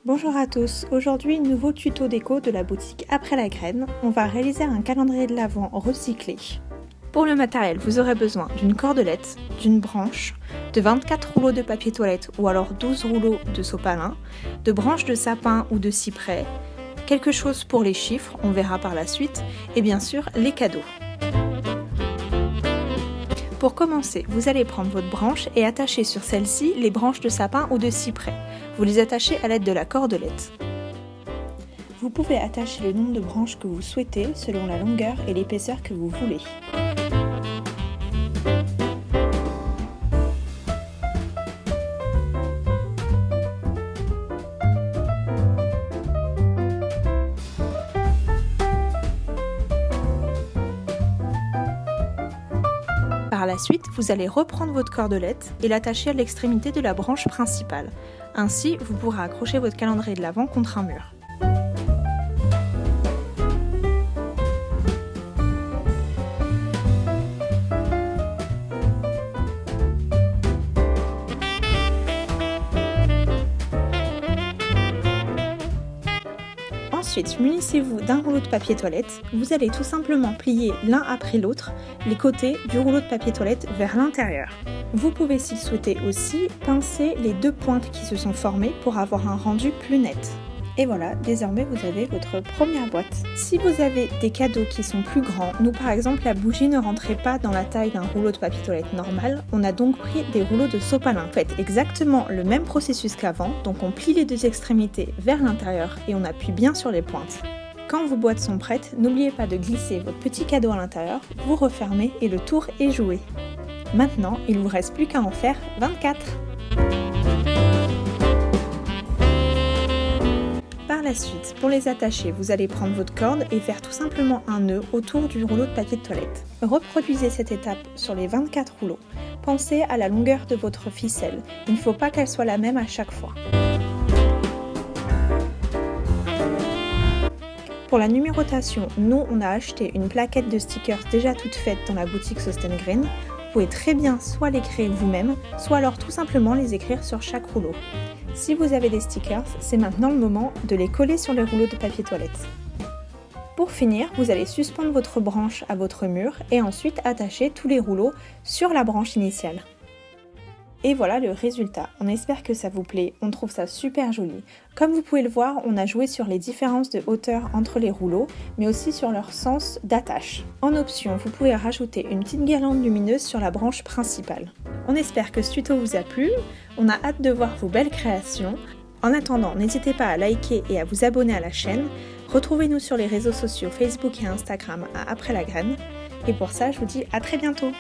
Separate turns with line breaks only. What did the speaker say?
Bonjour à tous, aujourd'hui nouveau tuto déco de la boutique Après la Graine. On va réaliser un calendrier de l'Avent recyclé. Pour le matériel, vous aurez besoin d'une cordelette, d'une branche, de 24 rouleaux de papier toilette ou alors 12 rouleaux de sopalin, de branches de sapin ou de cyprès, quelque chose pour les chiffres, on verra par la suite, et bien sûr les cadeaux. Pour commencer, vous allez prendre votre branche et attacher sur celle-ci les branches de sapin ou de cyprès. Vous les attachez à l'aide de la cordelette. Vous pouvez attacher le nombre de branches que vous souhaitez selon la longueur et l'épaisseur que vous voulez. Par la suite, vous allez reprendre votre cordelette et l'attacher à l'extrémité de la branche principale. Ainsi, vous pourrez accrocher votre calendrier de l'Avent contre un mur. Ensuite, munissez-vous d'un rouleau de papier toilette. Vous allez tout simplement plier l'un après l'autre les côtés du rouleau de papier toilette vers l'intérieur. Vous pouvez, s'il souhaitez aussi, pincer les deux pointes qui se sont formées pour avoir un rendu plus net. Et voilà, désormais vous avez votre première boîte. Si vous avez des cadeaux qui sont plus grands, nous par exemple la bougie ne rentrait pas dans la taille d'un rouleau de papier toilette normal, on a donc pris des rouleaux de sopalin. Faites exactement le même processus qu'avant, donc on plie les deux extrémités vers l'intérieur et on appuie bien sur les pointes. Quand vos boîtes sont prêtes, n'oubliez pas de glisser votre petit cadeau à l'intérieur, vous refermez et le tour est joué. Maintenant, il ne vous reste plus qu'à en faire 24. Par la suite, pour les attacher, vous allez prendre votre corde et faire tout simplement un nœud autour du rouleau de papier de toilette. Reproduisez cette étape sur les 24 rouleaux. Pensez à la longueur de votre ficelle. Il ne faut pas qu'elle soit la même à chaque fois. Pour la numérotation, nous on a acheté une plaquette de stickers déjà toute faite dans la boutique Sosten Green. Vous pouvez très bien soit les créer vous-même, soit alors tout simplement les écrire sur chaque rouleau. Si vous avez des stickers, c'est maintenant le moment de les coller sur les rouleaux de papier toilette. Pour finir, vous allez suspendre votre branche à votre mur et ensuite attacher tous les rouleaux sur la branche initiale. Et voilà le résultat. On espère que ça vous plaît, on trouve ça super joli. Comme vous pouvez le voir, on a joué sur les différences de hauteur entre les rouleaux, mais aussi sur leur sens d'attache. En option, vous pouvez rajouter une petite guirlande lumineuse sur la branche principale. On espère que ce tuto vous a plu, on a hâte de voir vos belles créations. En attendant, n'hésitez pas à liker et à vous abonner à la chaîne. Retrouvez-nous sur les réseaux sociaux Facebook et Instagram à Après la Graine. Et pour ça, je vous dis à très bientôt.